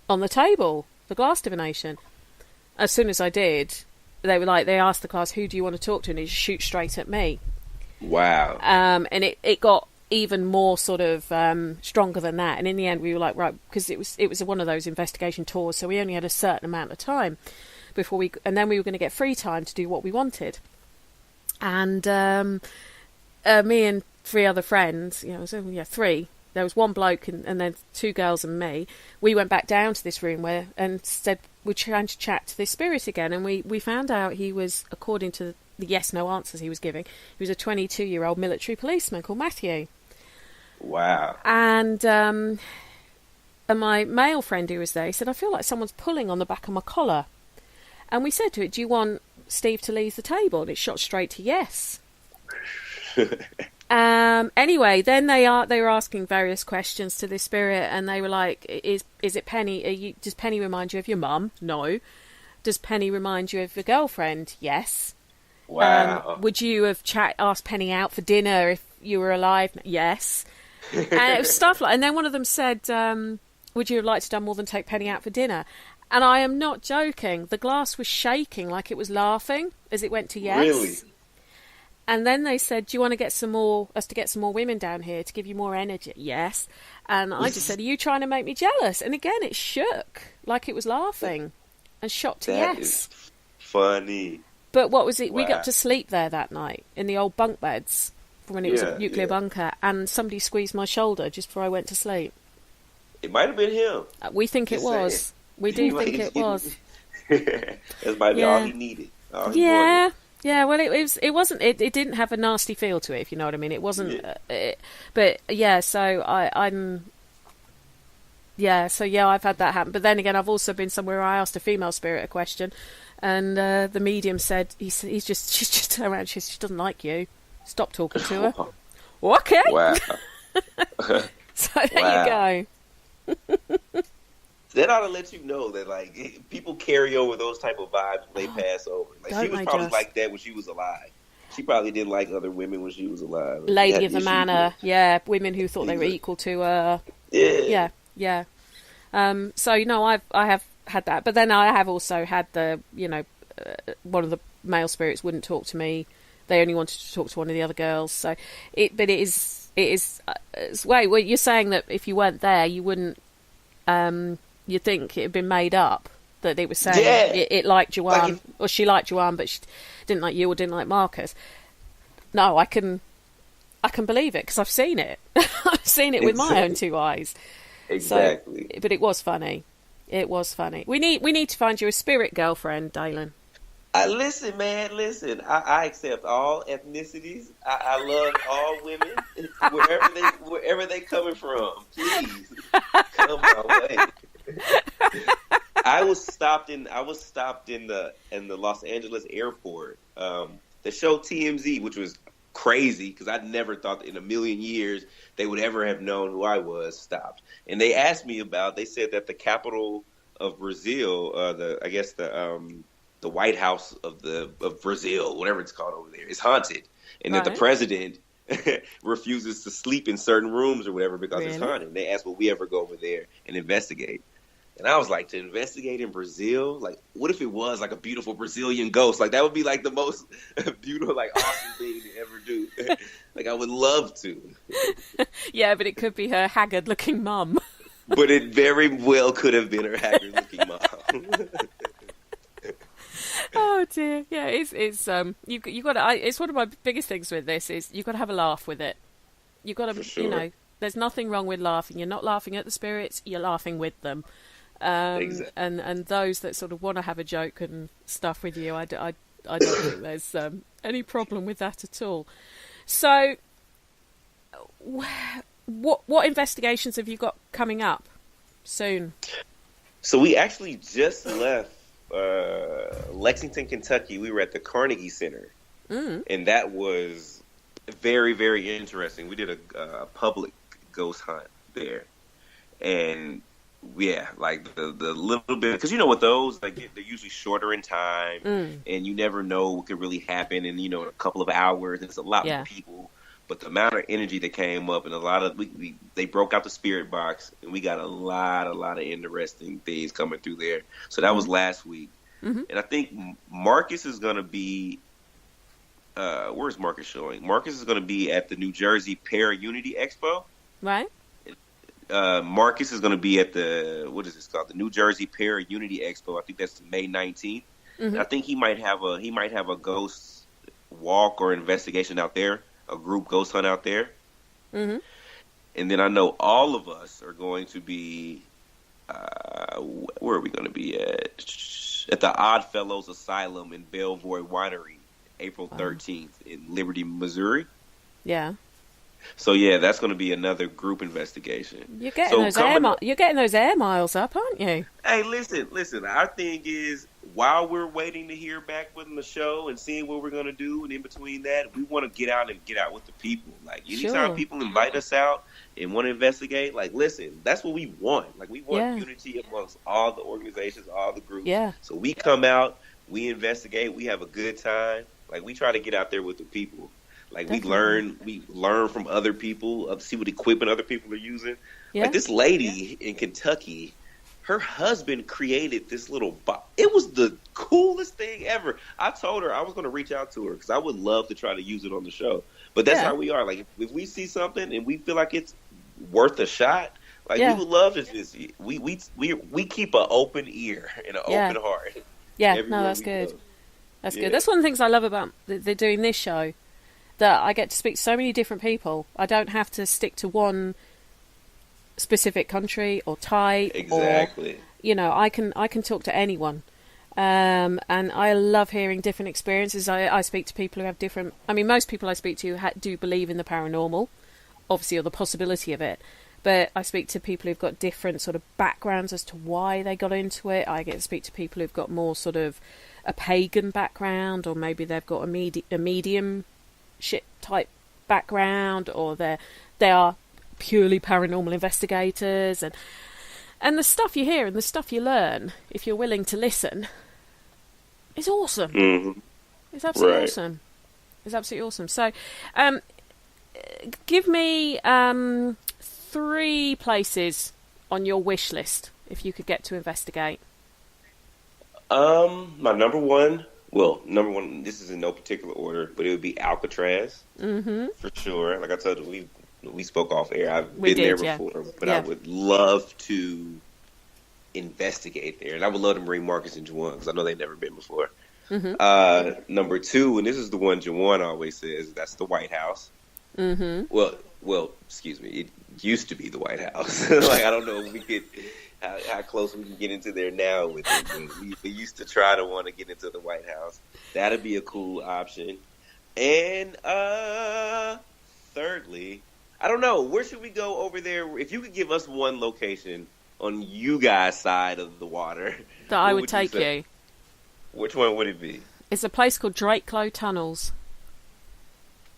on the table, the glass divination. As soon as I did, they asked the class, who do you want to talk to? And it just shoot straight at me. Wow. And it got even more sort of stronger than that, and in the end we were like, right, because it was one of those investigation tours, so we only had a certain amount of time and then we were going to get free time to do what we wanted. And me and three other friends, three, there was one bloke and then two girls and me, we went back down to this room and said we're trying to chat to this spirit again, and we found out he was, according to the yes-no answers he was giving, he was a 22-year-old military policeman called Matthew. Wow. And my male friend who was there, he said, I feel like someone's pulling on the back of my collar. And we said to it, do you want Steve to leave the table? And it shot straight to yes. Anyway, then they were asking various questions to this spirit, and they were like, is it Penny? Does Penny remind you of your mum? No. Does Penny remind you of your girlfriend? Yes. Wow. Would you have asked Penny out for dinner if you were alive? Yes. And it was stuff like, and then one of them said, would you have liked to done more than take Penny out for dinner? And I am not joking. The glass was shaking like it was laughing as it went to yes. Really? And then they said, "Do you want to get some more women down here to give you more energy?" Yes. And I just said, "Are you trying to make me jealous?" And again, it shook like it was laughing, and shot to That yes. is funny. But what was it? Wow. We got to sleep there that night in the old bunk beds from when it was a nuclear bunker, and somebody squeezed my shoulder just before I went to sleep. It might have been him. We think it was. Saying. We do think it was. That might be all he needed. All he Yeah. wanted. Yeah, well, it wasn't. It didn't have a nasty feel to it, if you know what I mean. It wasn't. But yeah, so I'm. Yeah, so yeah, I've had that happen. But then again, I've also been somewhere where I asked a female spirit a question, and the medium said she's just turned around. She doesn't like you. Stop talking to her. Okay. Wow. So there you go. That ought to let you know that like people carry over those type of vibes when they pass over. Like she was probably like that when she was alive. She probably didn't like other women when she was alive. Lady of the manor, yeah, women who thought they were equal to her. Yeah. So I have had that, but then I have also had the one of the male spirits wouldn't talk to me. They only wanted to talk to one of the other girls. So it is wait, well, you're saying that if you weren't there, you wouldn't. You'd think it had been made up, that it was saying it liked Joanne, or she liked Joanne, but she didn't like you or didn't like Marcus. No, I can believe it because I've seen it. I've seen it with my own two eyes. Exactly. So, but it was funny. It was funny. We need to find you a spirit girlfriend, Dalen. Listen, man. Listen, I accept all ethnicities. I love all women, wherever they coming from. Please come my way. I was stopped in the Los Angeles airport. The show TMZ, which was crazy because I never thought that in a million years they would ever have known who I was. Stopped, and they asked me about. They said that the capital of Brazil, the White House of Brazil, whatever it's called over there, is haunted, and that the president refuses to sleep in certain rooms or whatever because it's haunted. And they asked, will we ever go over there and investigate? And I was like, to investigate in Brazil? Like, what if it was like a beautiful Brazilian ghost? Like, that would be like the most beautiful, like awesome thing to ever do. Like, I would love to. Yeah, but it could be her haggard-looking mum. But it very well could have been her haggard-looking mom. Oh dear, yeah, it's you got to. It's one of my biggest things with this is you got to have a laugh with it. You got to, sure. There's nothing wrong with laughing. You're not laughing at the spirits. You're laughing with them. Exactly. And those that sort of want to have a joke and stuff with you, I don't think there's any problem with that at all. So, what investigations have you got coming up soon? So we actually just left Lexington, Kentucky. We were at the Carnegie Center, and that was very, very interesting. We did a public ghost hunt there, and like the little bit, because with those, like they're usually shorter in time, and you never know what could really happen in a couple of hours. It's a lot more people, but the amount of energy that came up, and a lot of they broke out the spirit box, and we got a lot of interesting things coming through there. So that was last week, and I think Marcus is going to be. Where's Marcus showing? Marcus is going to be at the New Jersey Para Unity Expo. Right. Marcus is going to be at the, what is this called? The New Jersey Para Unity Expo. I think that's May 19th. And I think he might have a ghost walk or investigation out there, a group ghost hunt out there. And then I know all of us are going to be, where are we going to be at? At the Oddfellows Asylum in Belvoir Winery, April 13th in Liberty, Missouri. Yeah. So yeah, that's going to be another group investigation. You're getting those air miles up, aren't you? Hey, listen. Our thing is, while we're waiting to hear back from the show and seeing what we're going to do, and in between that, we want to get out with the people. Like anytime people invite us out and want to investigate, like listen, that's what we want. Like we want unity amongst all the organizations, all the groups. Yeah. So we come out, we investigate, we have a good time. Like we try to get out there with the people. Like definitely. we learn from other people, see what equipment other people are using. Yeah. Like this lady in Kentucky, her husband created this little box. It was the coolest thing ever. I told her I was going to reach out to her because I would love to try to use it on the show. But that's how we are. Like, if we see something and we feel like it's worth a shot, like, we would love to just, we keep an open ear and an open heart. Yeah, no, that's good. That's good. That's one of the things I love about they're doing this show, that I get to speak to so many different people. I don't have to stick to one specific country or type. Exactly. Or, you know, I can talk to anyone. And I love hearing different experiences. I speak to people who have different... I mean, most people I speak to do believe in the paranormal, obviously, or the possibility of it. But I speak to people who've got different sort of backgrounds as to why they got into it. I get to speak to people who've got more sort of a pagan background, or maybe they've got a mediumship type background, or they are purely paranormal investigators. And the stuff you hear and the stuff you learn, if you're willing to listen, is awesome. Mm-hmm. It's absolutely awesome. It's absolutely awesome. So, give me 3 places on your wish list if you could get to investigate. My number one, this is in no particular order, but it would be Alcatraz. Mm-hmm. For sure. Like I told you, we spoke off air. I've been there before, but I would love to investigate there. And I would love to bring Marcus and Juwan, because I know they've never been before. Mm-hmm. Number 2, and this is the one Juwan always says, that's the White House. Mm-hmm. Well, excuse me. It used to be the White House. Like, I don't know if we could, how close we can get into there now with it. We used to try to want to get into the White House. That'd be a cool option. And thirdly, I don't know, where should we go over there? If you could give us one location on you guys' side of the water, that I would take you. Which one would it be? It's a place called Drakelow Tunnels.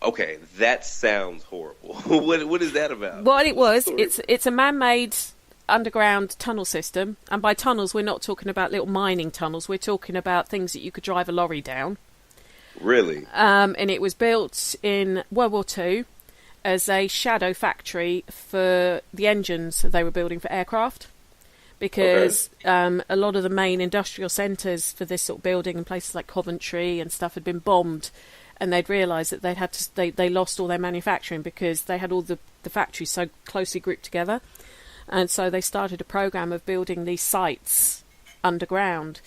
Okay, that sounds horrible. What is that about? What it was, it's a man-made underground tunnel system, and by tunnels we're not talking about little mining tunnels. We're talking about things that you could drive a lorry down. Really? And it was built in World War II as a shadow factory for the engines they were building for aircraft, because a lot of the main industrial centres for this sort of building in places like Coventry and stuff had been bombed. And they'd realised that they lost all their manufacturing because they had all the factories so closely grouped together. And so they started a programme of building these sites underground.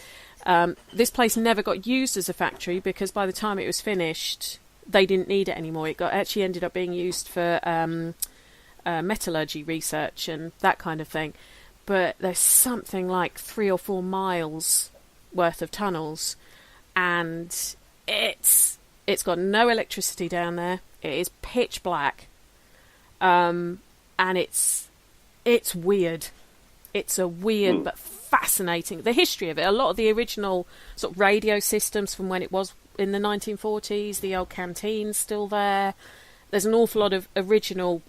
This place never got used as a factory because by the time it was finished, they didn't need it anymore. It actually ended up being used for metallurgy research and that kind of thing. But there's something like 3 or 4 miles worth of tunnels, and it's got no electricity down there. It is pitch black, and it's weird. It's a weird but fascinating. The history of it. A lot of the original sort of radio systems from when it was in the 1940s. The old canteen's still there. There's an awful lot of original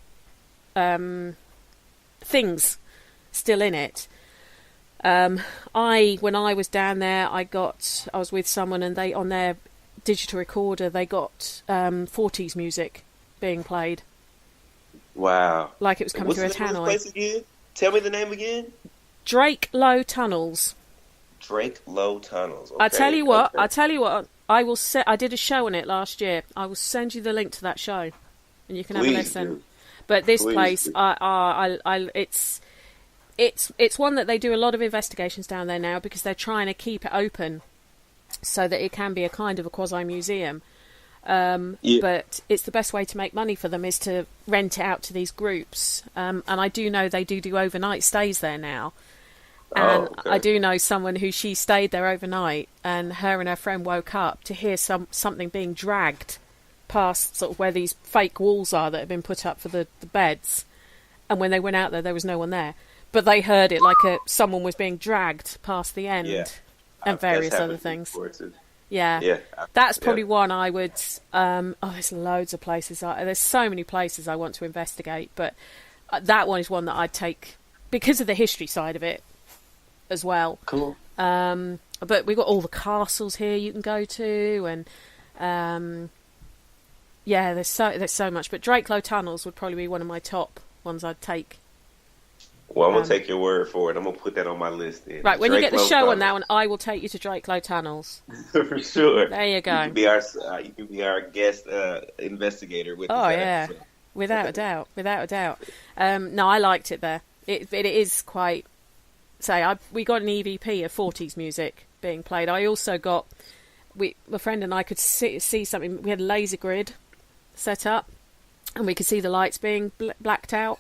things still in it. When I was down there, I was with someone, and they on their digital recorder they got 40s music being played. Wow! Like it was coming through a tannoy. What's the name of this place again? Tell me the name again. Drakelow Tunnels. Drakelow Tunnels. Okay. I tell you what. I will. I did a show on it last year. I will send you the link to that show, and you can have a listen. Do. But this place, it's one that they do a lot of investigations down there now because they're trying to keep it open so that it can be a kind of a quasi-museum. But it's the best way to make money for them is to rent it out to these groups. And I do know they do overnight stays there now. And I do know someone who she stayed there overnight, and her friend woke up to hear something being dragged past sort of where these fake walls are that have been put up for the beds. And when they went out there was no one there. But they heard it like someone was being dragged past the end, and various other things. Yeah. That's probably one I would... there's loads of places. There's so many places I want to investigate, but that one is one that I'd take because of the history side of it as well. Cool. But we've got all the castles here you can go to, and there's so much. But Drakelow Tunnels would probably be one of my top ones I'd take. Well, I'm gonna take your word for it. I'm gonna put that on my list. Then. Right, when you get the Low show Tunnels. on that one, I will take you to Drake Low Tunnels. For sure. There you go. You can be our guest investigator with. Oh this yeah, episode. without a doubt. No, I liked it there. It is quite. We got an EVP of 40s music being played. I also got. My friend and I could see something. We had a laser grid set up, and we could see the lights being blacked out.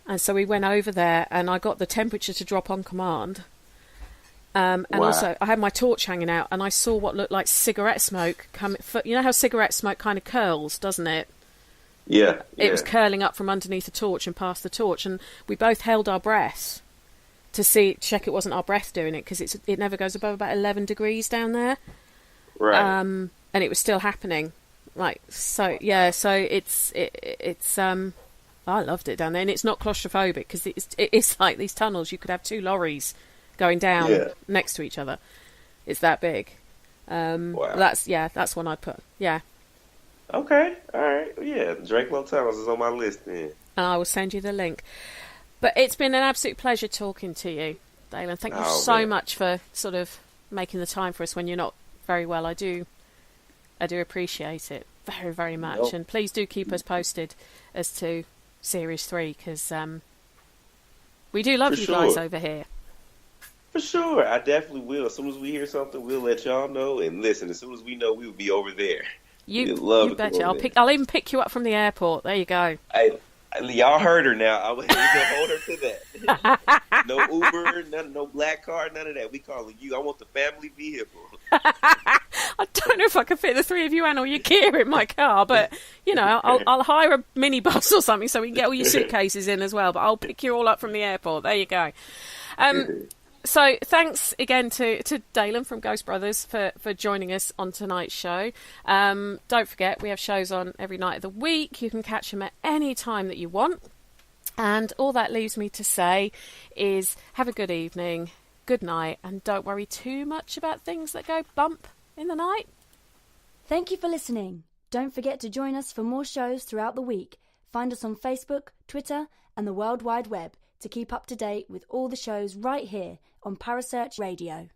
And so we went over there, and I got the temperature to drop on command. And also, I had my torch hanging out, and I saw what looked like cigarette smoke coming. You know how cigarette smoke kind of curls, doesn't it? Yeah. It was curling up from underneath the torch and past the torch, and we both held our breaths to check it wasn't our breath doing it, because it never goes above about 11 degrees down there. Right. And it was still happening. So it's I loved it down there, and it's not claustrophobic, because it's like these tunnels. You could have 2 lorries going down next to each other. It's that big. Wow. That's one I'd put. Yeah. Okay. All right. Yeah. Drake Low Tunnels is on my list then. And I will send you the link. But it's been an absolute pleasure talking to you, Dalen. Thank you so much for sort of making the time for us when you're not very well. I do appreciate it very, very much. Nope. And please do keep us posted as to Series 3, because we do love you guys over here. For sure. I definitely will. As soon as we hear something, we'll let y'all know. And listen, as soon as we know, we will be over there. You betcha. I'll even pick you up from the airport. There you go. Y'all heard her now. I was going to hold her to that. No Uber, no black car, none of that. We calling you. I want the family vehicle. I don't know if I can fit the 3 of you and all your gear in my car, but, I'll hire a minibus or something so we can get all your suitcases in as well, but I'll pick you all up from the airport. There you go. So thanks again to Dalen from Ghost Brothers for joining us on tonight's show. Don't forget, we have shows on every night of the week. You can catch them at any time that you want. And all that leaves me to say is have a good evening, good night, and don't worry too much about things that go bump in the night. Thank you for listening. Don't forget to join us for more shows throughout the week. Find us on Facebook, Twitter, and the World Wide Web to keep up to date with all the shows right here on Parasearch Radio.